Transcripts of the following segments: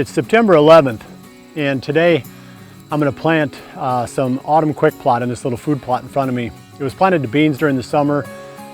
It's September 11th, and today I'm going to plant some autumn quick plot in this little food plot in front of me. It was planted to beans during the summer,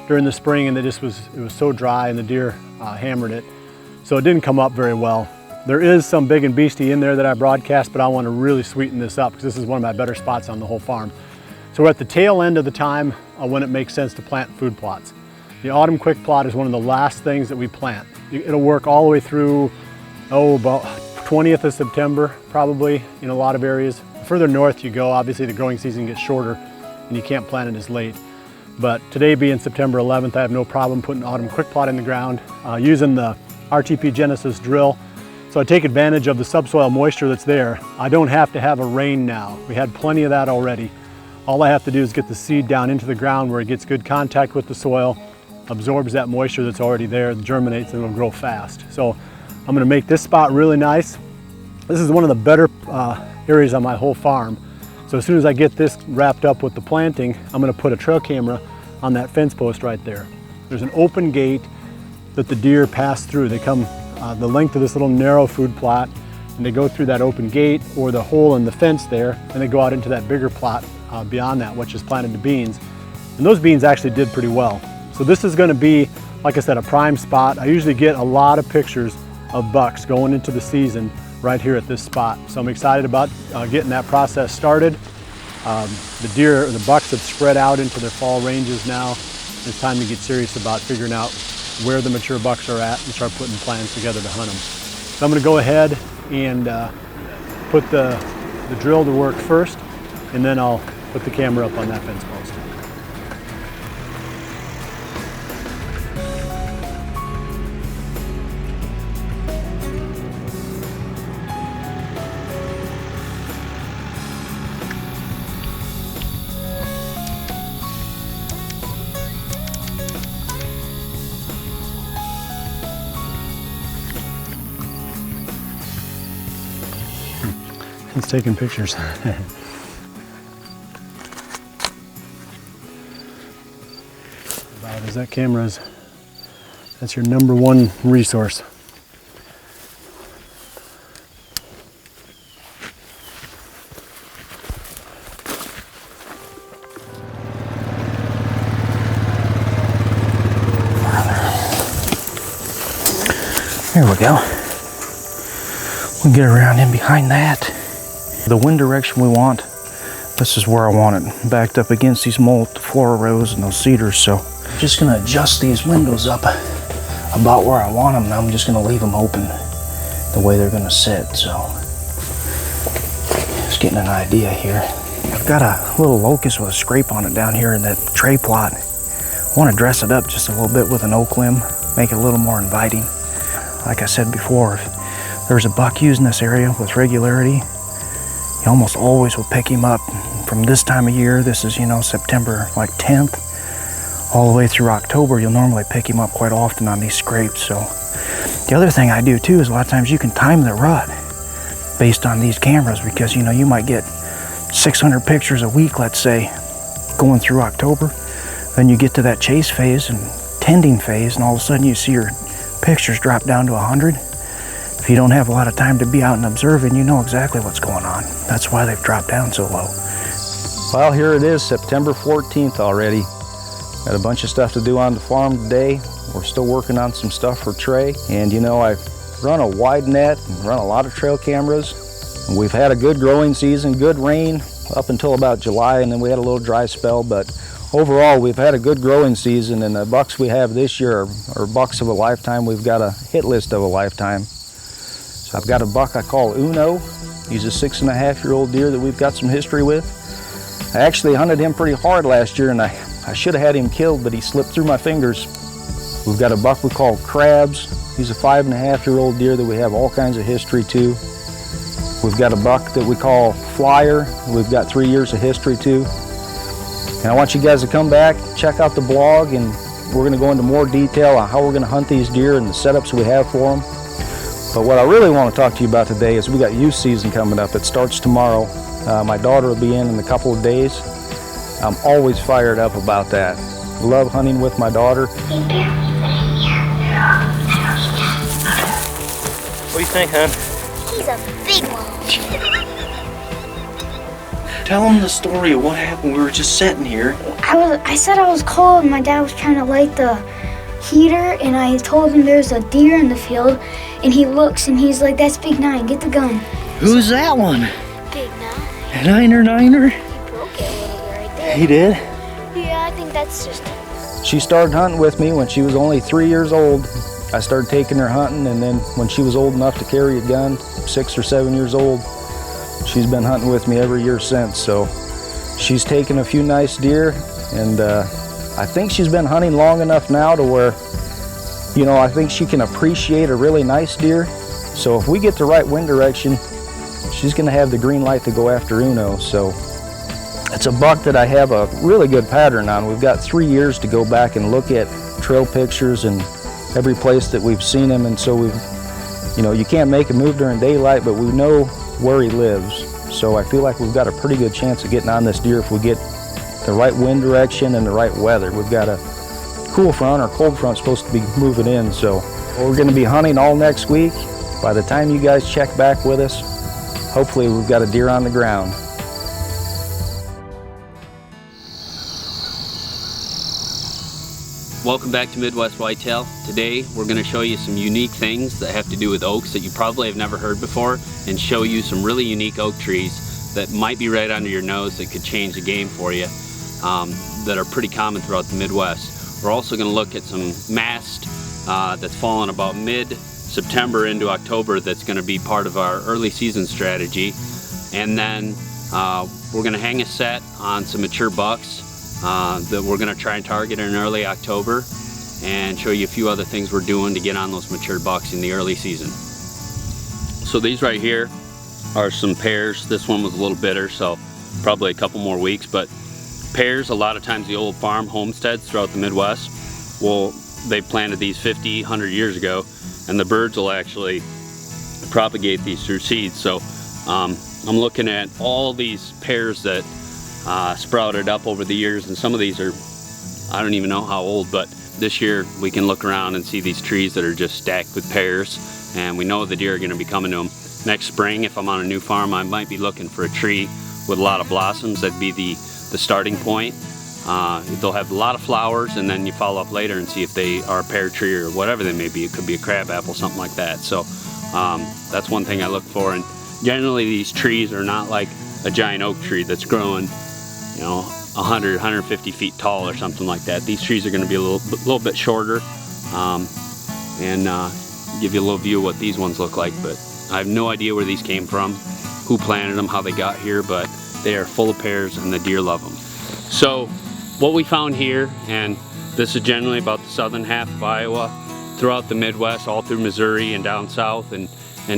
during the spring, and it was so dry and the deer hammered it. So it didn't come up very well. There is some big and beastie in there that I broadcast, but I want to really sweeten this up because this is one of my better spots on the whole farm. So we're at the tail end of the time when it makes sense to plant food plots. The autumn quick plot is one of the last things that we plant. It'll work all the way through, about 20th of September, probably, in a lot of areas. The further north you go, obviously the growing season gets shorter and you can't plant it as late. But today being September 11th, I have no problem putting autumn quick plot in the ground using the RTP Genesis drill. So I take advantage of the subsoil moisture that's there. I don't have to have a rain now. We had plenty of that already. All I have to do is get the seed down into the ground where it gets good contact with the soil, absorbs that moisture that's already there, germinates, and it'll grow fast. So I'm gonna make this spot really nice. This is one of the better areas on my whole farm. So as soon as I get this wrapped up with the planting, I'm gonna put a trail camera on that fence post right there. There's an open gate that the deer pass through. They come the length of this little narrow food plot, and they go through that open gate or the hole in the fence there, and they go out into that bigger plot beyond that, which is planted to beans. And those beans actually did pretty well. So this is gonna be, like I said, a prime spot. I usually get a lot of pictures of bucks going into the season right here at this spot. So I'm excited about getting that process started. The bucks have spread out into their fall ranges now. It's time to get serious about figuring out where the mature bucks are at and start putting plans together to hunt them. So I'm gonna go ahead and put the drill to work first, and then I'll put the camera up on that fence post. It's taking pictures. About as that camera's, that's your #1 resource. There we go. We'll get around in behind that. The wind direction we want, this is where I want it, backed up against these multiflora rows and those cedars. So I'm just gonna adjust these windows up about where I want them, and I'm just gonna leave them open the way they're gonna sit. So just getting an idea here. I've got a little locust with a scrape on it down here in that tray plot. I want to dress it up just a little bit with an oak limb, make it a little more inviting. Like I said before, if there's a buck using this area with regularity, you almost always will pick him up from this time of year. This is, September like 10th, all the way through October. You'll normally pick him up quite often on these scrapes. So the other thing I do too is a lot of times you can time the rut based on these cameras, because you might get 600 pictures a week, let's say, going through October. Then you get to that chase phase and tending phase, and all of a sudden you see your pictures drop down to 100. If you don't have a lot of time to be out and observing, you know exactly what's going on. That's why they've dropped down so low. Well, here it is, September 14th already. Got a bunch of stuff to do on the farm today. We're still working on some stuff for Trey. And I've run a wide net and run a lot of trail cameras. And we've had a good growing season, good rain up until about July, and then we had a little dry spell. But overall, we've had a good growing season, and the bucks we have this year are bucks of a lifetime. We've got a hit list of a lifetime. So I've got a buck I call Uno. He's a 6.5-year-old deer that we've got some history with. I actually hunted him pretty hard last year, and I should have had him killed, but he slipped through my fingers. We've got a buck we call Crabs. He's a 5.5-year-old deer that we have all kinds of history to. We've got a buck that we call Flyer. We've got 3 years of history to. And I want you guys to come back, check out the blog, and we're gonna go into more detail on how we're gonna hunt these deer and the setups we have for them. But what I really want to talk to you about today is we got youth season coming up. It starts tomorrow. My daughter will be in a couple of days. I'm always fired up about that. Love hunting with my daughter. What do you think, hon? He's a big one. Tell them the story of what happened. We were just sitting here. I said I was cold. My dad was trying to light the heater, and I told him there's a deer in the field, and he looks and he's like, "That's Big Nine. Get the gun." Who's that one? Big Nine. Niner? He broke it a little bit right there. He did? Yeah, I think that's just. She started hunting with me when she was only 3 years old. I started taking her hunting, and then when she was old enough to carry a gun, 6 or 7 years old, she's been hunting with me every year since. So she's taken a few nice deer, and I think she's been hunting long enough now to where, you know, I think she can appreciate a really nice deer. So if we get the right wind direction, she's gonna have the green light to go after Uno. So it's a buck that I have a really good pattern on. We've got 3 years to go back and look at trail pictures and every place that we've seen him, and so we've, you know, you can't make him move during daylight, but we know where he lives. So I feel like we've got a pretty good chance of getting on this deer if we get the right wind direction and the right weather. We've got a cool front, or cold front's supposed to be moving in, so we're gonna be hunting all next week. By the time you guys check back with us, hopefully we've got a deer on the ground. Welcome back to Midwest Whitetail. Today we're going to show you some unique things that have to do with oaks that you probably have never heard before, and show you some really unique oak trees that might be right under your nose that could change the game for you, that are pretty common throughout the Midwest. We're also going to look at some mast that's fallen about mid-September into October that's going to be part of our early season strategy. And then we're going to hang a set on some mature bucks that we're going to try and target in early October, and show you a few other things we're doing to get on those mature bucks in the early season. So these right here are some pears. This one was a little bitter, so probably a couple more weeks, but pears, a lot of times the old farm homesteads throughout the Midwest, well, they planted these 50, 100 years ago, and the birds will actually propagate these through seeds. So I'm looking at all these pears that sprouted up over the years, and some of these are, I don't even know how old, but this year we can look around and see these trees that are just stacked with pears, and we know the deer are going to be coming to them. Next spring, if I'm on a new farm, I might be looking for a tree with a lot of blossoms. That'd be the starting point. They'll have a lot of flowers, and then you follow up later and see if they are a pear tree or whatever they may be. It could be a crab apple, something like that. So that's one thing I look for. And generally these trees are not like a giant oak tree that's growing, you know, 100, 150 feet tall or something like that. These trees are going to be a little bit shorter, and give you a little view of what these ones look like. But I have no idea where these came from, who planted them, how they got here, but they are full of pears and the deer love them. So what we found here, and this is generally about the southern half of Iowa, throughout the Midwest, all through Missouri and down south, and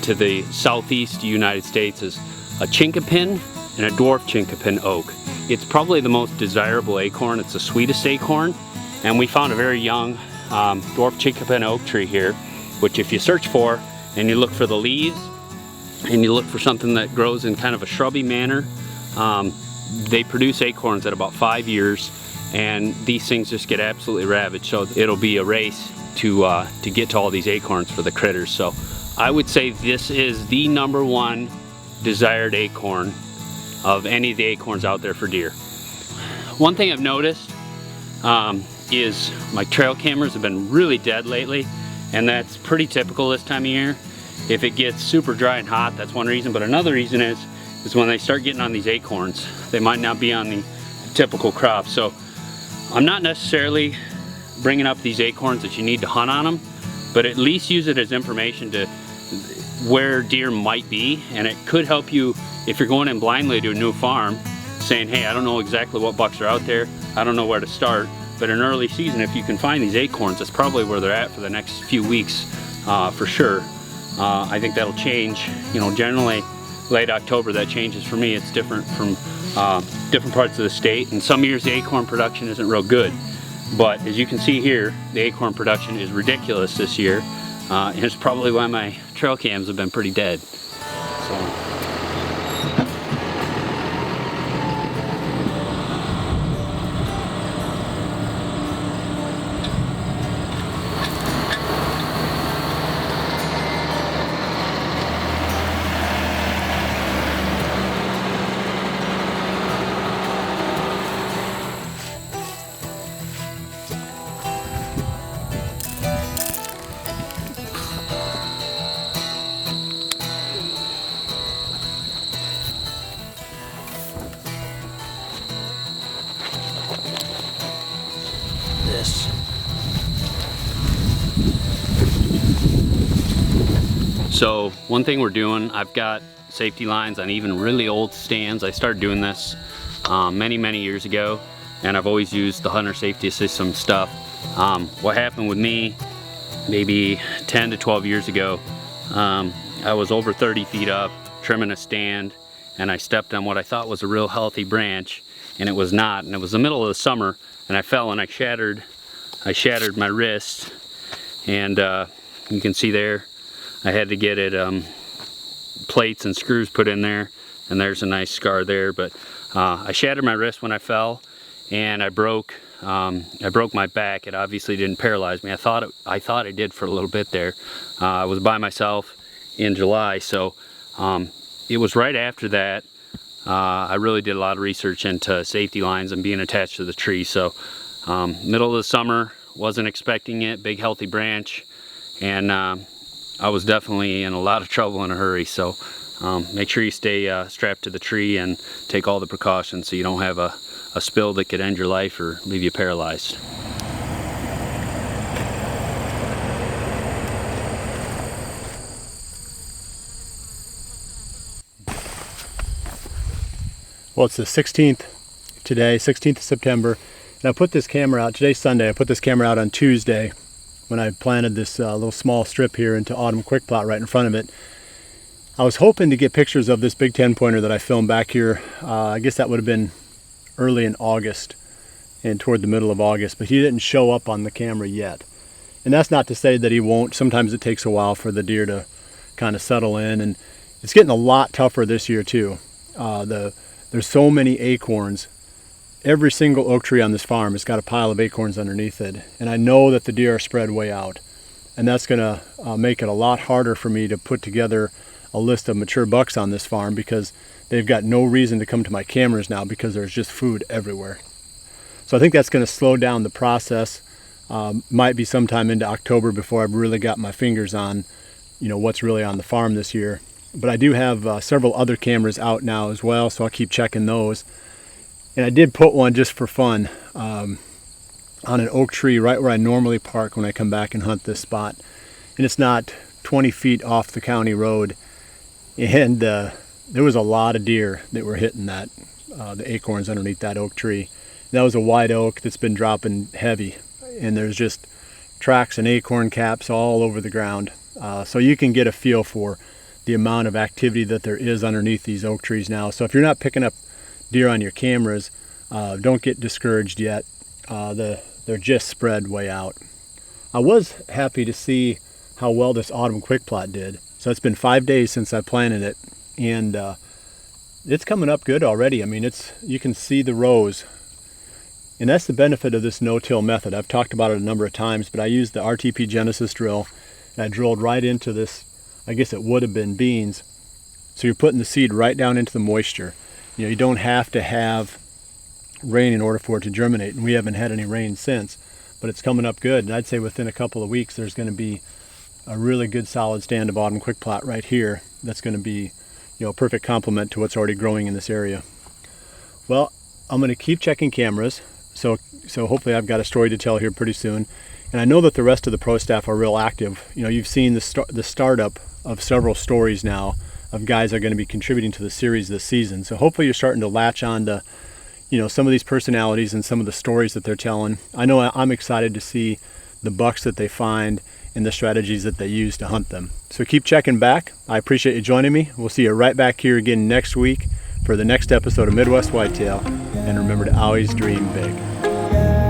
to the southeast United States, is a chinkapin and a dwarf chinkapin oak. It's probably the most desirable acorn. It's the sweetest acorn, and we found a very young dwarf chinkapin oak tree here, which if you search for and you look for the leaves and you look for something that grows in kind of a shrubby manner, they produce acorns at about 5 years, and these things just get absolutely ravaged. So it'll be a race to get to all these acorns for the critters. So I would say this is the #1 desired acorn of any of the acorns out there for deer. One thing I've noticed is my trail cameras have been really dead lately, and that's pretty typical this time of year. If it gets super dry and hot, that's one reason, but another reason is when they start getting on these acorns, they might not be on the typical crop. So I'm not necessarily bringing up these acorns that you need to hunt on them, but at least use it as information to where deer might be, and it could help you if you're going in blindly to a new farm, saying, hey, I don't know exactly what bucks are out there, I don't know where to start, but in early season, if you can find these acorns, that's probably where they're at for the next few weeks, for sure. I think that'll change, you know, generally late October that changes for me. It's different from different parts of the state, and some years the acorn production isn't real good, but as you can see here, the acorn production is ridiculous this year, and it's probably why my trail cams have been pretty dead. So. this. So one thing we're doing, I've got safety lines on even really old stands. I started doing this many years ago, and I've always used the hunter safety system stuff. What happened with me maybe 10 to 12 years ago, I was over 30 feet up trimming a stand, and I stepped on what I thought was a real healthy branch, and it was not. And it was the middle of the summer, and I fell and I shattered my wrist, and you can see there I had to get it plates and screws put in there, and there's a nice scar there. But I shattered my wrist when I fell, and I broke my back. It obviously didn't paralyze me. I thought it did for a little bit there. I was by myself in July, so it was right after that I really did a lot of research into safety lines and being attached to the tree. So middle of the summer, wasn't expecting it, big healthy branch, and I was definitely in a lot of trouble in a hurry. So make sure you stay strapped to the tree and take all the precautions so you don't have a spill that could end your life or leave you paralyzed. Well, it's the 16th today, 16th of September, and I put this camera out, today's Sunday, I put this camera out on Tuesday when I planted this little small strip here into autumn quick plot right in front of it. I was hoping to get pictures of this big 10-pointer that I filmed back here. I guess that would have been early in August and toward the middle of August, but he didn't show up on the camera yet. And that's not to say that he won't. Sometimes it takes a while for the deer to kind of settle in, and it's getting a lot tougher this year too. There's so many acorns. Every single oak tree on this farm has got a pile of acorns underneath it, and I know that the deer are spread way out, and that's gonna make it a lot harder for me to put together a list of mature bucks on this farm, because they've got no reason to come to my cameras now because there's just food everywhere. So I think that's gonna slow down the process. Might be sometime into October before I've really got my fingers on, what's really on the farm this year. But I do have several other cameras out now as well, so I'll keep checking those. And I did put one just for fun on an oak tree right where I normally park when I come back and hunt this spot. And it's not 20 feet off the county road. And there was a lot of deer that were hitting that, the acorns underneath that oak tree. And that was a white oak that's been dropping heavy. And there's just tracks and acorn caps all over the ground. So you can get a feel for the amount of activity that there is underneath these oak trees now. So if you're not picking up deer on your cameras, don't get discouraged yet. They're just spread way out. I was happy to see how well this autumn quick plot did. So it's been 5 days since I planted it, and it's coming up good already. I mean, you can see the rows, and that's the benefit of this no-till method. I've talked about it a number of times, but I used the RTP Genesis drill, and I drilled right into this. I guess it would have been beans. So you're putting the seed right down into the moisture. You don't have to have rain in order for it to germinate, and we haven't had any rain since, but it's coming up good. And I'd say within a couple of weeks there's going to be a really good solid stand of autumn quick plot right here that's going to be a perfect complement to what's already growing in this area. Well, I'm going to keep checking cameras, so hopefully I've got a story to tell here pretty soon. And I know that the rest of the pro staff are real active. You've seen the startup of several stories now of guys that are going to be contributing to the series this season. So hopefully you're starting to latch on to some of these personalities and some of the stories that they're telling. I know I'm excited to see the bucks that they find and the strategies that they use to hunt them. So keep checking back. I appreciate you joining me. We'll see you right back here again next week for the next episode of Midwest Whitetail. And remember to always dream big.